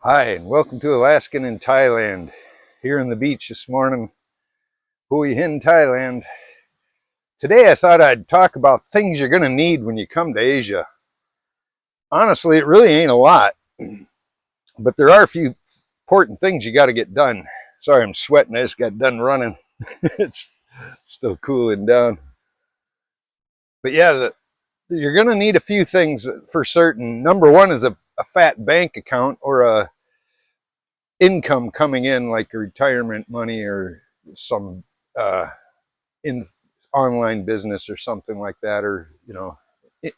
Hi, and welcome to Alaskan in Thailand. Here on the beach this morning, Hue Hin, Thailand. Today I thought I'd talk about things you're going to need when you come to Asia. Honestly, it really ain't a lot, but there are a few important things you got to get done. Sorry, I'm sweating. I just got done running. It's still cooling down. But yeah, you're going to need a few things for certain. Number one is a fat bank account or a income coming in, like retirement money or some uh, in online business or something like that, or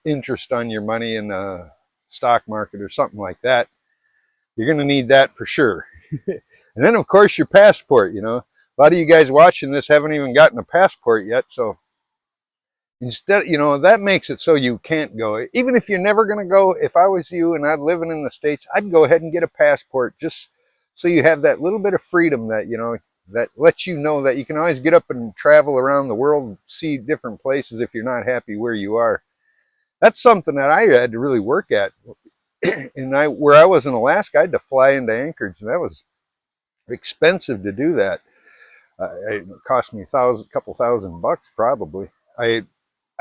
interest on your money in the stock market or something like that. You're going to need that for sure. And then of course your passport. A lot of you guys watching this haven't even gotten a passport yet, so instead, that makes it so you can't go. Even if you're never going to go, if I was you and I'm living in the States, I'd go ahead and get a passport, just so you have that little bit of freedom that, that lets you know that you can always get up and travel around the world, see different places if you're not happy where you are. That's something that I had to really work at. And where I was in Alaska, I had to fly into Anchorage, and that was expensive to do that. It cost me couple $1,000 probably. I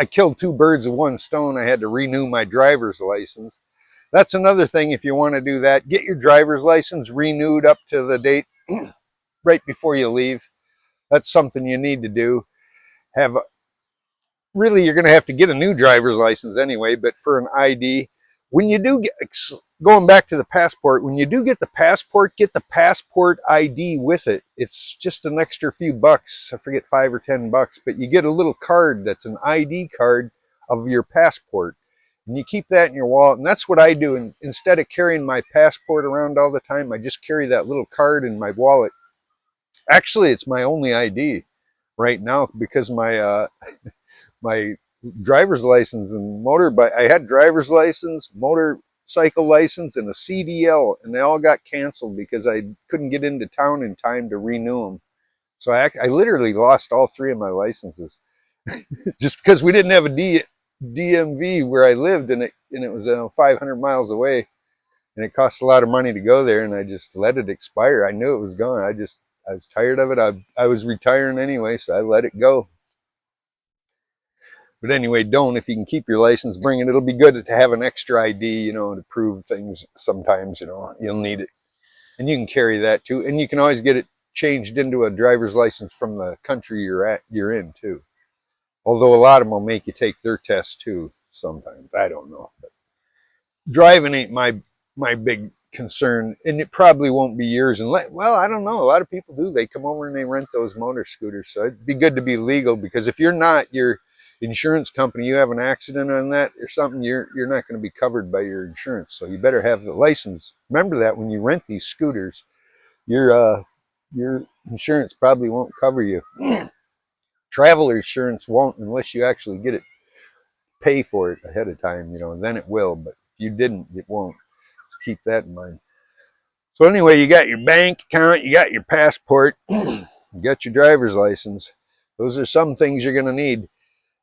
I killed two birds with one stone. I had to renew my driver's license. That's another thing. If you want to do that, get your driver's license renewed up to the date right before you leave. That's something you need to do. Have Really, you're going to have to get a new driver's license anyway, but for an ID, when you do get, going back to the passport, when you do get get the passport ID with it. It's just an extra few bucks. I forget, $5 or $10, but you get a little card that's an ID card of your passport. And you keep that in your wallet. And that's what I do. And instead of carrying my passport around all the time, I just carry that little card in my wallet. Actually, it's my only ID right now, because my driver's license and motorbike. I had driver's license, motorcycle license, and a CDL, and they all got canceled because I couldn't get into town in time to renew them. So I literally lost all three of my licenses just because we didn't have a DMV where I lived, and it was 500 miles away, and it cost a lot of money to go there, and I just let it expire. I knew it was gone. I was tired of it. I was retiring anyway, so I let it go. But anyway, don't. If you can keep your license, bring it. It'll be good to have an extra ID, to prove things. Sometimes, you'll need it. And you can carry that too. And you can always get it changed into a driver's license from the country you're in too. Although a lot of them will make you take their test too sometimes. I don't know. But driving ain't my big concern, and it probably won't be yours. Well, I don't know. A lot of people do. They come over and they rent those motor scooters. So it'd be good to be legal, because if you're not, your insurance company, you have an accident on that or something, you're not going to be covered by your insurance. So you better have the license. Remember that when you rent these scooters, your insurance probably won't cover you. Travel insurance won't, unless you actually get it, pay for it ahead of time. Then it will. But if you didn't, it won't. Keep that in mind. So anyway, you got your bank account, you got your passport, you got your driver's license. Those are some things you're going to need.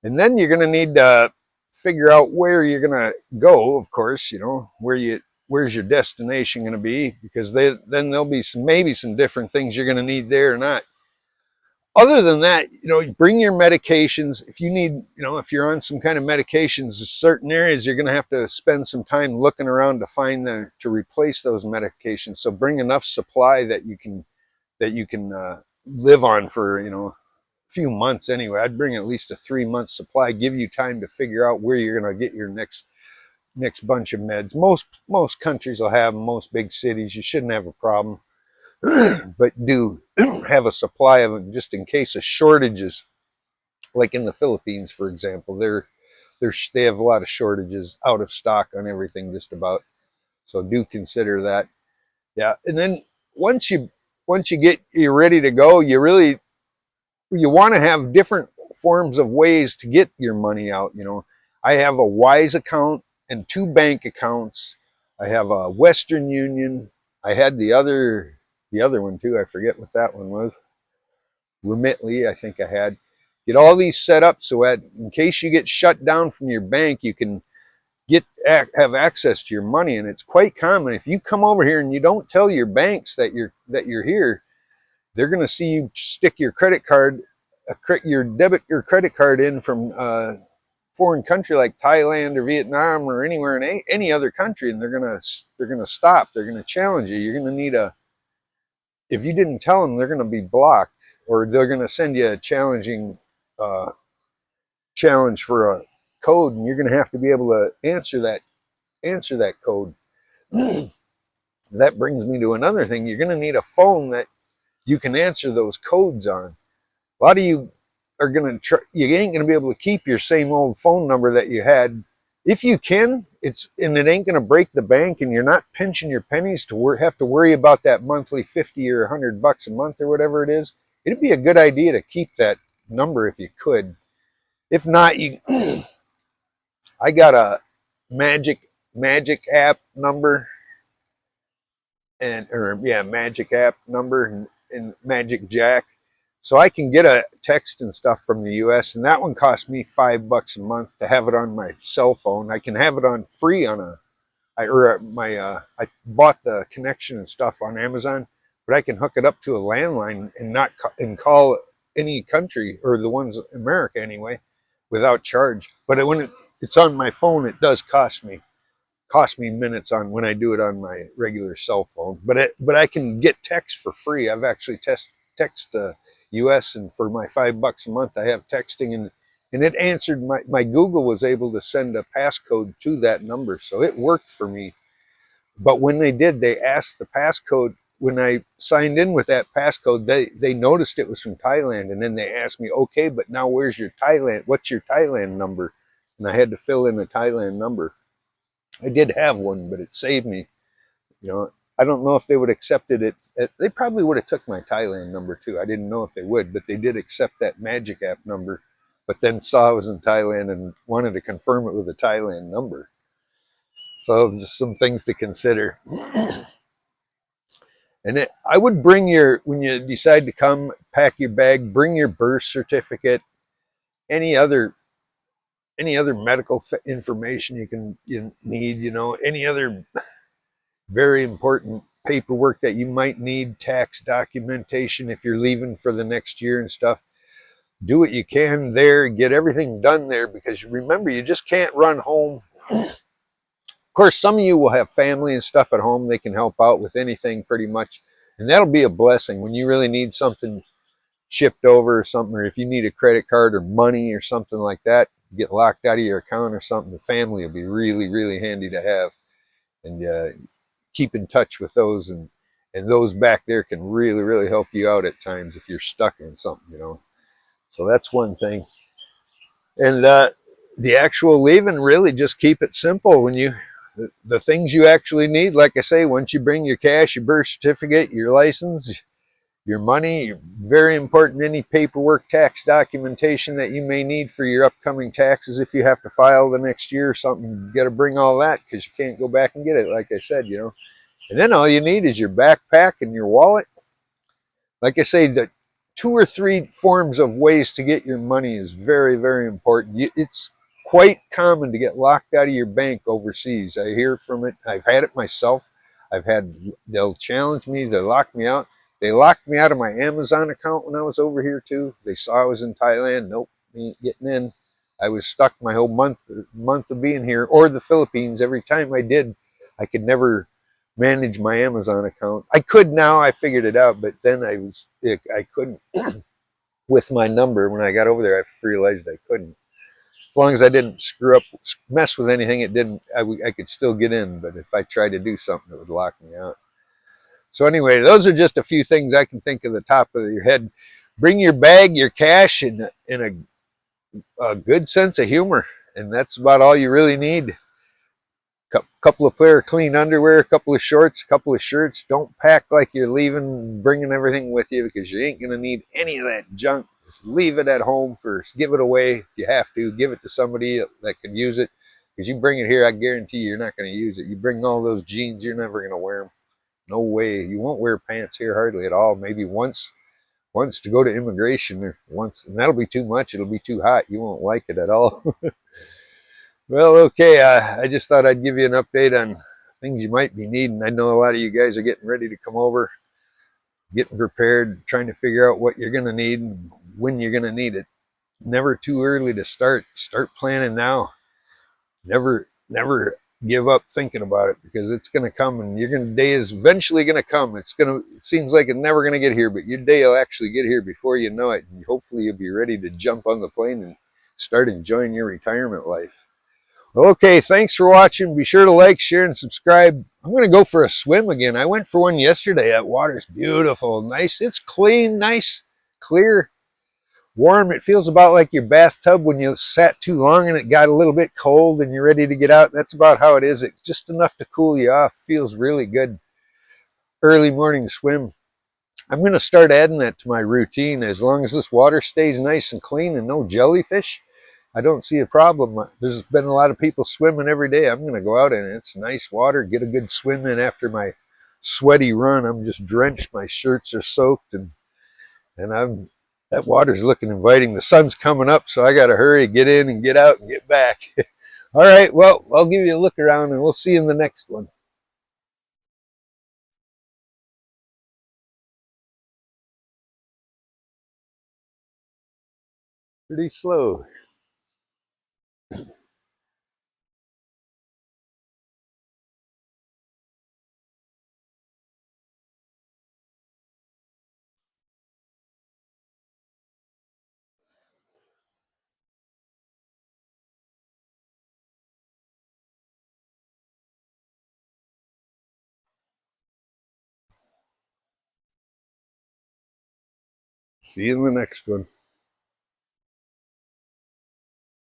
And then you're going to need to figure out where you're going to go, of course, where's your destination going to be, because then there'll be maybe some different things you're going to need there or not. Other than that, bring your medications. If you need, if you're on some kind of medications, certain areas you're going to have to spend some time looking around to find to replace those medications. So bring enough supply that you can live on for a few months anyway. I'd bring at least a 3 month supply. Give you time to figure out where you're going to get your next bunch of meds. Most countries will have them. Most big cities, you shouldn't have a problem. But do have a supply of them just in case of shortages. Like in the Philippines, for example, they have a lot of shortages, out of stock on everything just about. So do consider that. Yeah, and then once you're ready to go, you want to have different forms of ways to get your money out. I have a Wise account and two bank accounts. I have a Western Union. I had the other one too. I forget what that one was. Remitly, I think I had. Get all these set up so that in case you get shut down from your bank, you can have access to your money. And it's quite common if you come over here and you don't tell your banks that you're here, they're going to see you stick your credit card, your credit card in from foreign country like Thailand or Vietnam or anywhere in any other country, and they're gonna stop. They're gonna challenge you. You're gonna need if you didn't tell them, they're gonna be blocked, or they're gonna send you a uh, challenge for a code, and you're gonna have to be able to answer that code. That brings me to another thing. You're gonna need a phone that you can answer those codes on. A lot of you are you ain't gonna be able to keep your same old phone number that you had. If you can, and it ain't gonna break the bank, and you're not pinching your pennies to have to worry about that monthly 50 or $100 a month or whatever it is. It'd be a good idea to keep that number if you could. If not, I got a magic app number magic app number and Magic Jack. So I can get a text and stuff from the US, and that one cost me $5 a month to have it on my cell phone. I can have it on free on I bought the connection and stuff on Amazon, but I can hook it up to a landline and call any country, or the ones in America anyway, without charge. But when it's on my phone, it does cost me minutes on when I do it on my regular cell phone. But I can get text for free. I've actually text the US, and for my $5 a month I have texting, and it answered my Google was able to send a passcode to that number, so it worked for me. But when they asked the passcode. When I signed in with that passcode, they noticed it was from Thailand, and then they asked me, okay, but now what's your Thailand number? And I had to fill in the Thailand number. I did have one, but it saved me. I don't know if they would accept it. They probably would have took my Thailand number too. I didn't know if they would, but they did accept that Magic app number, but then saw I was in Thailand and wanted to confirm it with a Thailand number. So just some things to consider. And I would when you decide to come, pack your bag, bring your birth certificate, any other medical information you need, any other very important paperwork that you might need, tax documentation if you're leaving for the next year and stuff. Do what you can there, get everything done there, because remember, you just can't run home. Of course, some of you will have family and stuff at home. They can help out with anything pretty much, and that'll be a blessing when you really need something shipped over or something, or if you need a credit card or money or something like that, get locked out of your account or something. The family will be really, really handy to have, and keep in touch with those, and those back there can really, really help you out at times if you're stuck in something. So that's one thing. And the actual leaving, really just keep it simple. The things you actually need, like I say, once you bring your cash, your birth certificate, your license, your money, very important, any paperwork, tax documentation that you may need for your upcoming taxes. If you have to file the next year or something, you got to bring all that, because you can't go back and get it, like I said. And then all you need is your backpack and your wallet. Like I say, the 2 or 3 forms of ways to get your money is very, very important. It's quite common to get locked out of your bank overseas. I hear from it. I've had it myself. They'll challenge me. They lock me out. They locked me out of my Amazon account when I was over here too. They saw I was in Thailand. Nope, ain't getting in. I was stuck my whole month of being here, or the Philippines. Every time I did, I could never manage my Amazon account. I could now. I figured it out, but then I couldn't with my number. When I got over there, I realized I couldn't. As long as I didn't mess with anything, I could still get in. But if I tried to do something, it would lock me out. So anyway, those are just a few things I can think of the top of your head. Bring your bag, your cash, and a good sense of humor, and that's about all you really need. Couple of pair of clean underwear, a couple of shorts, a couple of shirts. Don't pack like you're leaving, bringing everything with you, because you ain't gonna need any of that junk. Just leave it at home first. Give it away if you have to. Give it to somebody that can use it, because you bring it here, I guarantee you're not going to use it. You bring all those jeans, you're never going to wear them. No way. You won't wear pants here hardly at all. Maybe once to go to immigration, or once, and that'll be too much. It'll be too hot. You won't like it at all. Well, okay. I just thought I'd give you an update on things you might be needing. I know a lot of you guys are getting ready to come over, getting prepared, trying to figure out what you're going to need and when you're going to need it. Never too early to start. Start planning now. Never give up thinking about it because it's going to come and your day is eventually going to come. It seems like it's never going to get here, but your day will actually get here before you know it. And hopefully you'll be ready to jump on the plane and start enjoying your retirement life. Okay, thanks for watching. Be sure to like, share, and subscribe. I'm going to go for a swim again. I went for one yesterday. That water's beautiful. Nice. It's clean, nice, clear, warm. It feels about like your bathtub when you sat too long and it got a little bit cold and you're ready to get out. That's about how it is. It's just enough to cool you off. Feels really good. Early morning swim. I'm going to start adding that to my routine. As long as this water stays nice and clean and no jellyfish, I don't see a problem. There's been a lot of people swimming every day. I'm going to go out in it. It's nice water. Get a good swim in after my sweaty run. I'm just drenched. My shirts are soaked and that water's looking inviting. The sun's coming up, so I got to hurry, get in and get out and get back. All right, well, I'll give you a look around and we'll see you in the next one. Pretty slow. See you in the next one.